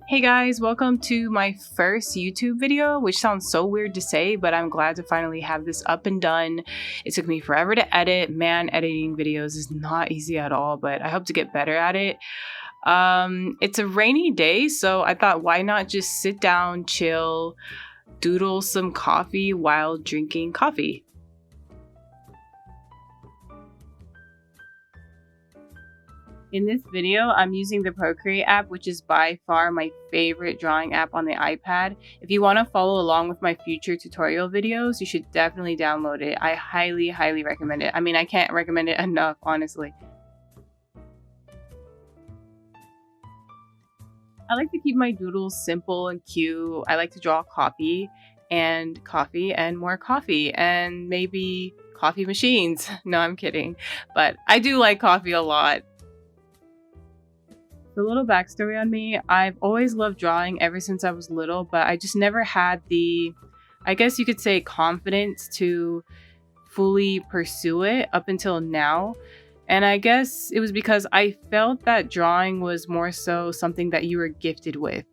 Hey guys, welcome to my first YouTube video, which sounds so weird to say, but I'm glad to finally have this up and done. It took me forever to edit. Man, editing videos is not easy at all, but I hope to get better at it. It's a rainy day, so I thought why not just sit down, chill, doodle some coffee while drinking coffee. In this video, I'm using the Procreate app, which is by far my favorite drawing app on the iPad. If you want to follow along with my future tutorial videos, you should definitely download it. I highly, highly recommend it. I mean, I can't recommend it enough, honestly. I like to keep my doodles simple and cute. I like to draw coffee and more coffee and maybe coffee machines. No, I'm kidding. But I do like coffee a lot. The little backstory on me, I've always loved drawing ever since I was little, but I just never had the, I guess you could say, confidence to fully pursue it up until now. And I guess it was because I felt that drawing was more so something that you were gifted with.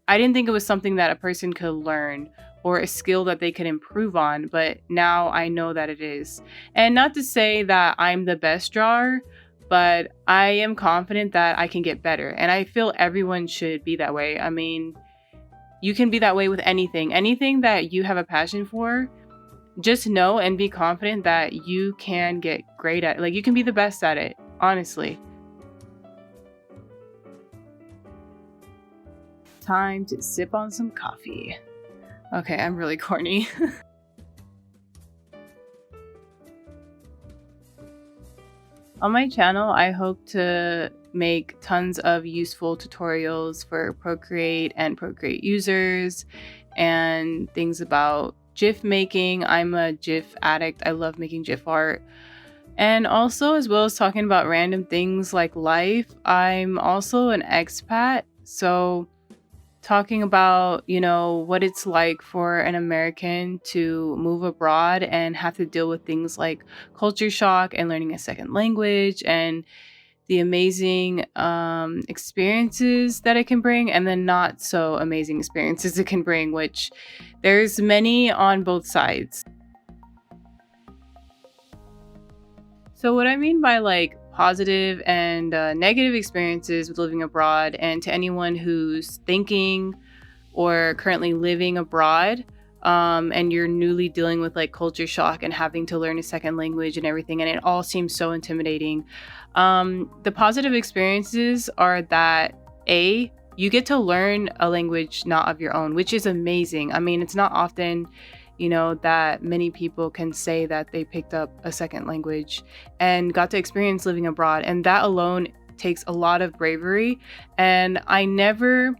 I didn't think it was something that a person could learn or a skill that they could improve on, but now I know that it is. And not to say that I'm the best drawer, but I am confident that I can get better. And I feel everyone should be that way. I mean, you can be that way with anything. Anything that you have a passion for, just know and be confident that you can get great at it. Like, you can be the best at it, honestly. Time to sip on some coffee. Okay, I'm really corny. On my channel, I hope to make tons of useful tutorials for Procreate and Procreate users and things about GIF making. I'm a GIF addict. I love making GIF art. And also, as well as talking about random things like life, I'm also an expat. So talking about, what it's like for an American to move abroad and have to deal with things like culture shock and learning a second language and the amazing experiences that it can bring, and then not so amazing experiences it can bring, which there's many on both sides. So what I mean by like positive and negative experiences with living abroad, and to anyone who's thinking or currently living abroad, and you're newly dealing with like culture shock and having to learn a second language and everything, and it all seems so intimidating. The positive experiences are that you get to learn a language not of your own, which is amazing. I mean, it's not often that many people can say that they picked up a second language and got to experience living abroad. And that alone takes a lot of bravery. And I never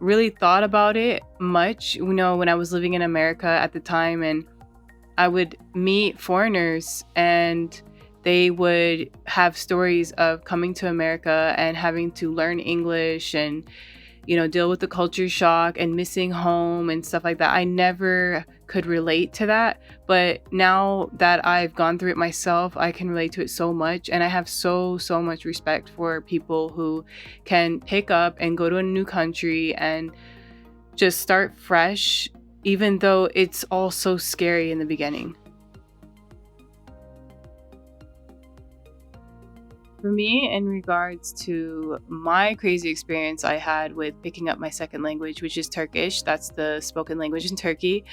really thought about it much, when I was living in America at the time, and I would meet foreigners and they would have stories of coming to America and having to learn English and deal with the culture shock and missing home and stuff like that. I never could relate to that. But now that I've gone through it myself, I can relate to it so much. And I have so much respect for people who can pick up and go to a new country and just start fresh, even though it's all so scary in the beginning. For me, in regards to my crazy experience I had with picking up my second language, which is Turkish, that's the spoken language in Turkey,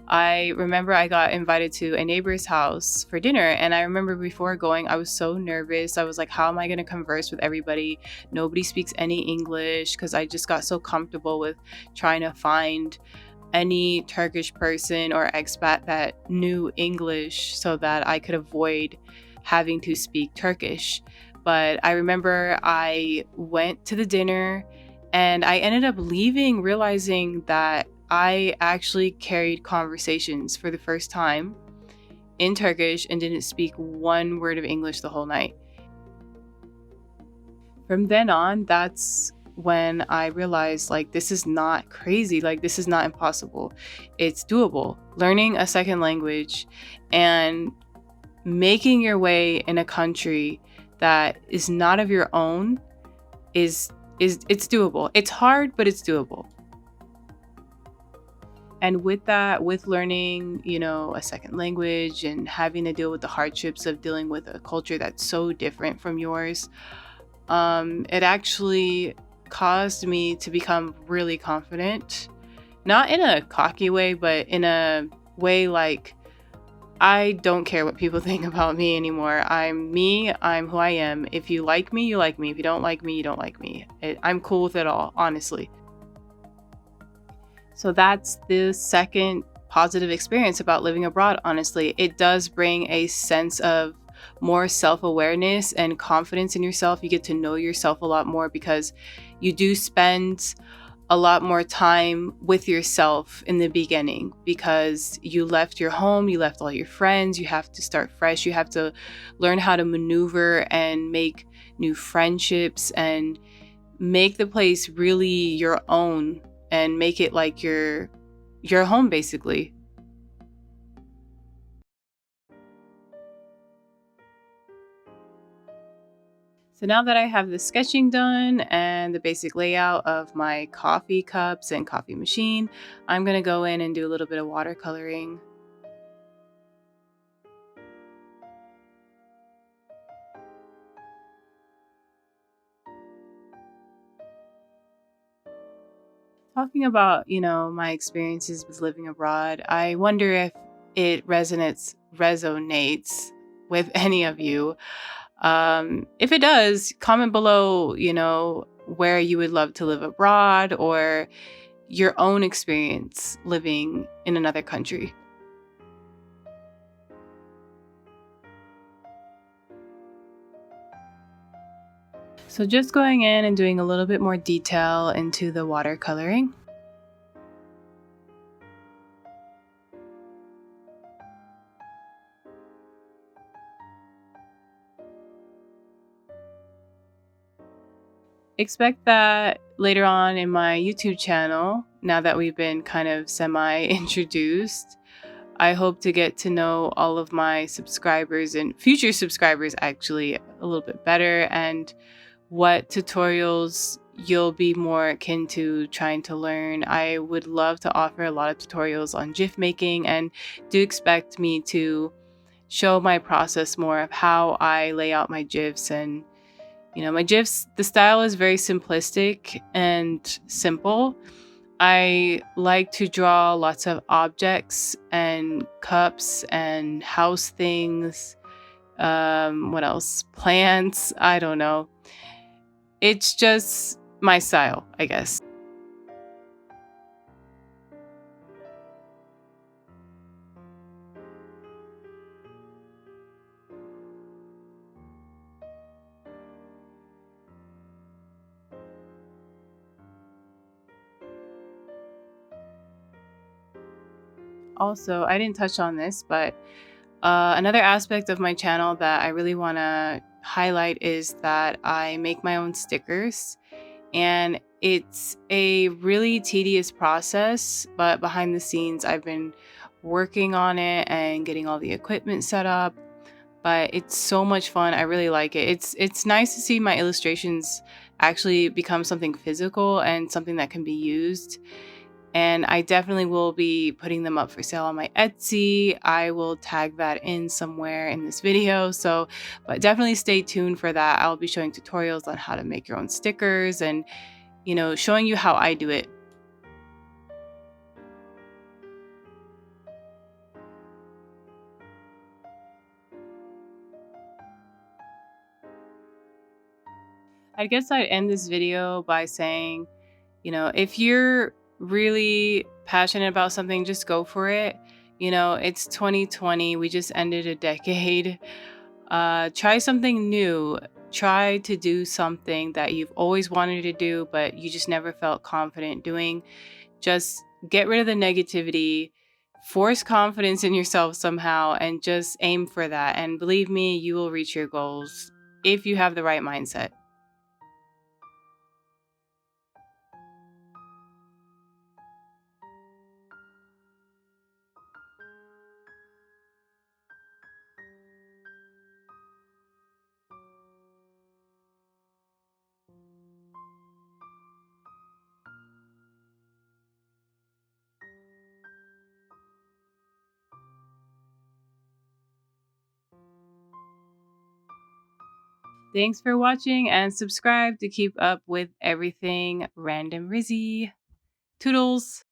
I remember I got invited to a neighbor's house for dinner. And I remember before going, I was so nervous. I was like, how am I going to converse with everybody? Nobody speaks any English, because I just got so comfortable with trying to find any Turkish person or expat that knew English so that I could avoid having to speak Turkish. But I remember I went to the dinner and I ended up leaving realizing that I actually carried conversations for the first time in Turkish and didn't speak one word of English the whole night. From then on, that's when I realized, like, this is not crazy. Like, this is not impossible. It's doable. Learning a second language and making your way in a country that is not of your own is is it's doable. It's hard, but it's doable. And with that, with learning, a second language and having to deal with the hardships of dealing with a culture that's so different from yours, it actually caused me to become really confident. Not in a cocky way, but in a way like I don't care what people think about me anymore. I'm me. I'm who I am. If you like me, you like me. If you don't like me, you don't like me. I'm cool with it all, honestly. So that's the second positive experience about living abroad, honestly. It does bring a sense of more self awareness and confidence in yourself. You get to know yourself a lot more because you do spend a lot more time with yourself in the beginning because you left your home, you left all your friends, you have to start fresh, you have to learn how to maneuver and make new friendships and make the place really your own and make it like your home basically. So now that I have the sketching done and the basic layout of my coffee cups and coffee machine, I'm going to go in and do a little bit of watercoloring. Talking about, my experiences with living abroad, I wonder if it resonates with any of you. If it does, comment below, where you would love to live abroad or your own experience living in another country. So just going in and doing a little bit more detail into the watercoloring. Expect that later on in my YouTube channel, now that we've been kind of semi introduced. I hope to get to know all of my subscribers and future subscribers actually a little bit better and what tutorials you'll be more akin to trying to learn. I would love to offer a lot of tutorials on GIF making and do expect me to show my process more of how I lay out my GIFs and my GIFs, the style is very simplistic and simple. I like to draw lots of objects and cups and house things. What else? Plants. I don't know. It's just my style, I guess. Also, I didn't touch on this, but another aspect of my channel that I really want to highlight is that I make my own stickers. And it's a really tedious process, but behind the scenes, I've been working on it and getting all the equipment set up. But it's so much fun. I really like it. It's nice to see my illustrations actually become something physical and something that can be used. And I definitely will be putting them up for sale on my Etsy. I will tag that in somewhere in this video. So, but definitely stay tuned for that. I'll be showing tutorials on how to make your own stickers and, showing you how I do it. I guess I'd end this video by saying, if you're really passionate about something, just go for it. It's 2020. We just ended a decade. Try something new. Try to do something that you've always wanted to do, but you just never felt confident doing. Just get rid of the negativity, force confidence in yourself somehow, and just aim for that. And believe me, you will reach your goals if you have the right mindset. Thanks for watching and subscribe to keep up with everything Random Rizzy. Toodles!